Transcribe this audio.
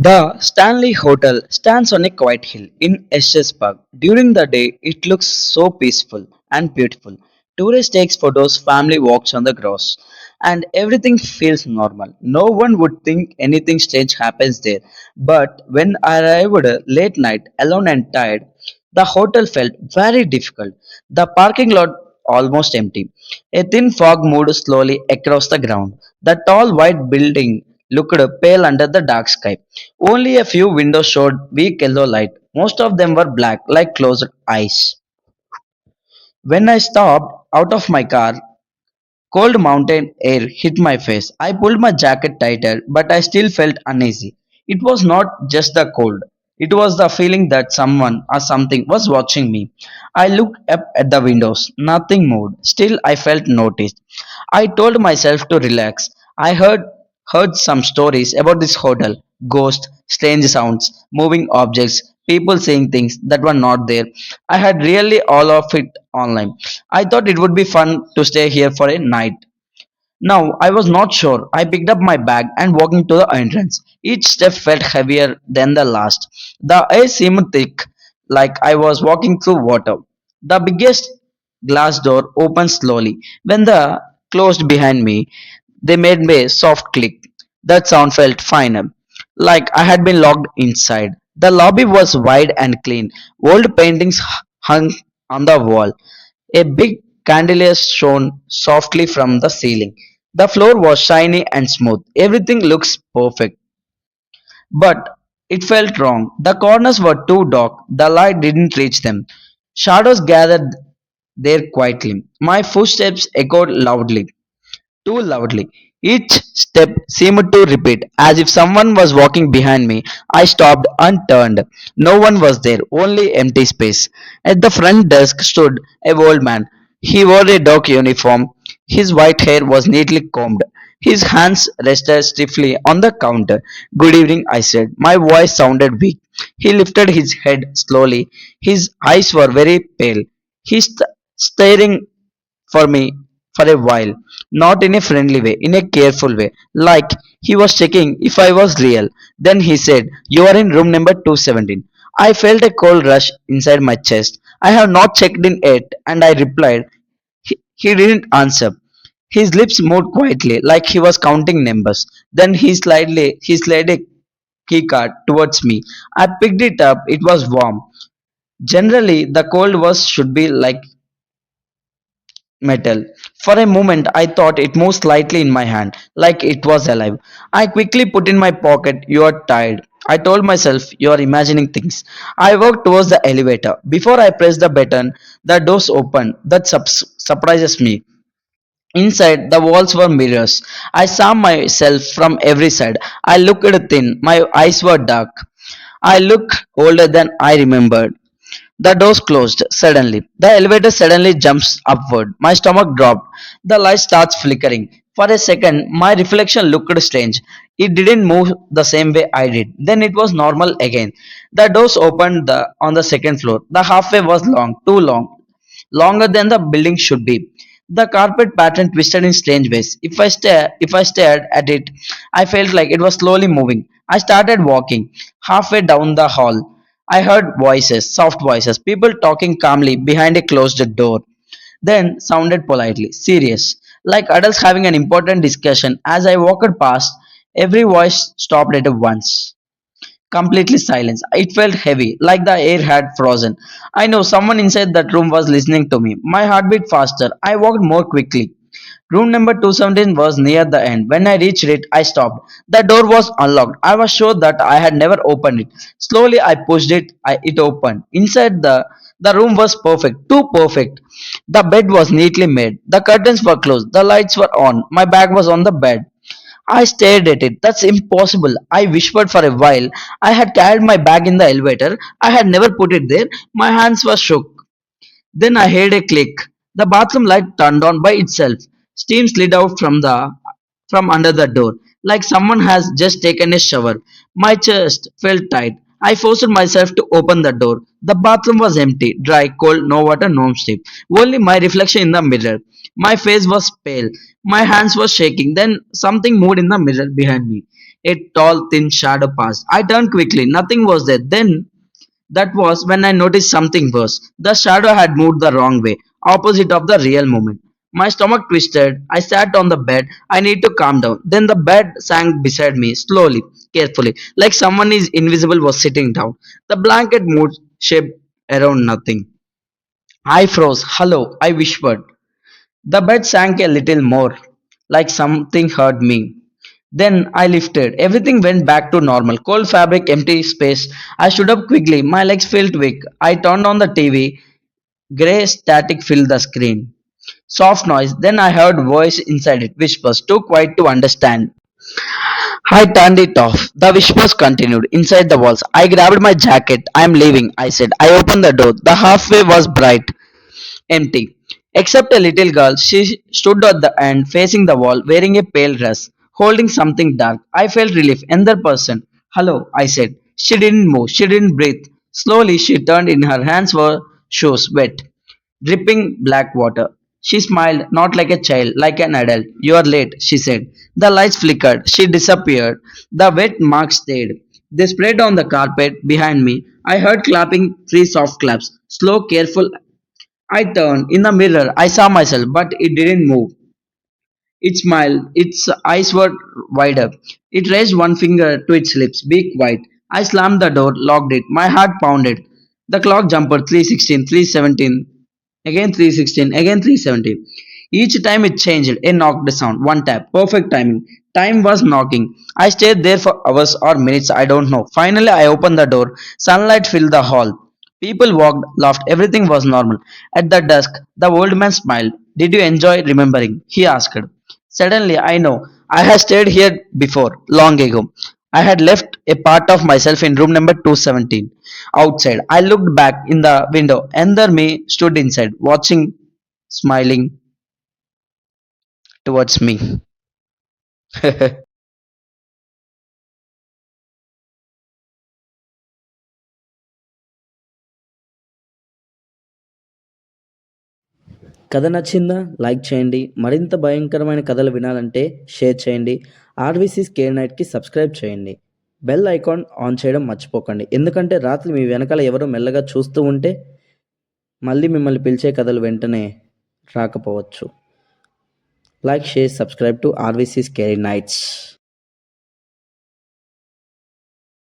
The Stanley Hotel stands on a quiet hill in Estes Park. During the day, it looks so peaceful and beautiful. Tourists take photos, family walks on the grass, and everything feels normal. No one would think anything strange happens there. But when I arrived late night, alone and tired, the hotel felt very difficult. The parking lot almost empty. A thin fog moved slowly across the ground. The tall white building looked pale under the dark sky. Only a few windows showed weak yellow light. Most of them were black, like closed eyes. When I stopped out of my car, cold mountain air hit my face. I pulled my jacket tighter, but I still felt uneasy. It was not just the cold, it was the feeling that someone or something was watching me. I looked up at the windows. Nothing moved. Still, I felt noticed. I told myself to relax. I heard some stories about this hotel ghosts, strange sounds, moving objects, people saying things that were not there. I had really all of it online. I thought it would be fun to stay here for a night. Now I was not sure. I picked up my bag and walked into the entrance. Each step felt heavier than the last. The air seemed thick, like I was walking through water. The biggest glass door opened slowly. When the closed behind me, they made me a soft click. That sound felt final, like I had been locked inside. The lobby was wide and clean. Old paintings hung on the wall. A big chandelier shone softly from the ceiling. The floor was shiny and smooth. Everything looks perfect. But it felt wrong. The corners were too dark. The light didn't reach them. Shadows gathered there quietly. My footsteps echoed loudly, too loudly. Each step seemed to repeat, as if someone was walking behind me. I stopped and turned. No one was there, only empty space. At the front desk stood a old man. He wore a dark uniform. His white hair was neatly combed. His hands rested stiffly on the counter. Good evening, I said. My voice sounded weak. He lifted his head slowly. His eyes were very pale. He staring for me for a while, not in a friendly way, in a careful way, like he was checking if I was real. Then he said, "You are in room number 217." I felt a cold rush inside my chest. "I have not checked in yet," and I replied. He didn't answer. His lips moved quietly, like he was counting numbers. Then he slid a key card towards me. I picked it up. It was warm. Generally, the cold was should be like metal. For a moment, I thought it moved slightly in my hand, like it was alive. I quickly put in my pocket, "You are tired." I told myself, "You are imagining things." I walked towards the elevator. Before I pressed the button, the doors opened. That surprises me. Inside, the walls were mirrors. I saw myself from every side. I looked thin. My eyes were dark. I looked older than I remembered. The doors closed suddenly. The elevator suddenly jumps upward. My stomach dropped. The light starts flickering. For a second, my reflection looked strange. It didn't move the same way I did. Then it was normal again. The doors opened on the second floor. The halfway was long, too long, longer than the building should be. The carpet pattern twisted in strange ways. If I stared at it, I felt like it was slowly moving. I started walking. Halfway down the hall, I heard voices, soft voices, people talking calmly behind a closed door. Then sounded politely, serious, like adults having an important discussion. As I walked past, every voice stopped at once. Completely silence. It felt heavy, like the air had frozen. I know someone inside that room was listening to me. My heart beat faster. I walked more quickly. Room number 217 was near the end. When I reached it, I stopped. The door was unlocked. I was sure that I had never opened it. Slowly, I pushed it. It opened. Inside the room was perfect, too perfect. The bed was neatly made. The curtains were closed. The lights were on. My bag was on the bed. I stared at it. "That's impossible." I whispered for a while. I had carried my bag in the elevator. I had never put it there. My hands were shook. Then I heard a click. The bathroom light turned on by itself. Steam slid out from under the door, like someone has just taken a shower. My chest felt tight. I forced myself to open the door. The bathroom was empty, dry, cold, no water, no steam. Only my reflection in the mirror. My face was pale. My hands were shaking. Then something moved in the mirror behind me. A tall, thin shadow passed. I turned quickly. Nothing was there. Then that was when I noticed something worse. The shadow had moved the wrong way, opposite of the real moment. My stomach twisted. I sat on the bed. I need to calm down. Then the bed sank beside me, slowly, carefully, like someone is invisible was sitting down. The blanket moved, shaped around nothing. I froze. Hello, I whispered. The bed sank a little more, like something hurt me. Then I lifted. Everything went back to normal. Cold fabric, empty space. I stood up quickly. My legs felt weak. I turned on the TV. Grey static filled the screen. Soft noise. Then I heard voice inside it. Whispers. Too quiet to understand. I turned it off. The whispers continued inside the walls. I grabbed my jacket. I am leaving, I said. I opened the door. The halfway was bright. Empty. Except a little girl, she stood at the end, facing the wall, wearing a pale dress, holding something dark. I felt relief. Another person. Hello, I said. She didn't move, she didn't breathe. Slowly, she turned in her hands were shoes, wet, dripping black water. She smiled, not like a child, like an adult. You are late, she said. The lights flickered. She disappeared. The wet marks stayed. They spread on the carpet behind me. I heard clapping, three soft claps, slow, careful. I turned. In the mirror, I saw myself, but it didn't move. It smiled. Its eyes were wider. It raised one finger to its lips, beak wide. I slammed the door, locked it. My heart pounded. The clock jumped 3:16, 3:17, again 3:16, again 3:17. Each time it changed. A knocked sound, one tap, perfect timing. Time was knocking. I stayed there for hours or minutes, I don't know. Finally, I opened the door. Sunlight filled the hall. People walked, laughed, everything was normal. At the desk, the old man smiled. Did you enjoy remembering? He asked. Suddenly, I know. I had stayed here before, long ago. I had left a part of myself in room number 217. Outside, I looked back in the window, and there me stood inside, watching, smiling towards me. కథ నచ్చిందా? Like చేయండి. మరింత భయంకరమైన కథలు వినాలంటే share చేయండి. RVC scare నైట్‌కి subscribe చేయండి. బెల్ ఐకాన్ ఆన్ చేయడం మర్చిపోకండి. ఎందుకంటే రాత్రి మీ వెనకాల ఎవరో మెల్లగా చూస్తూ ఉంటే మళ్ళీ మిమ్మల్ని పిలిచే కథలు వెంటనే రాకపోవచ్చు. Like, share, subscribe to RVC scare nights.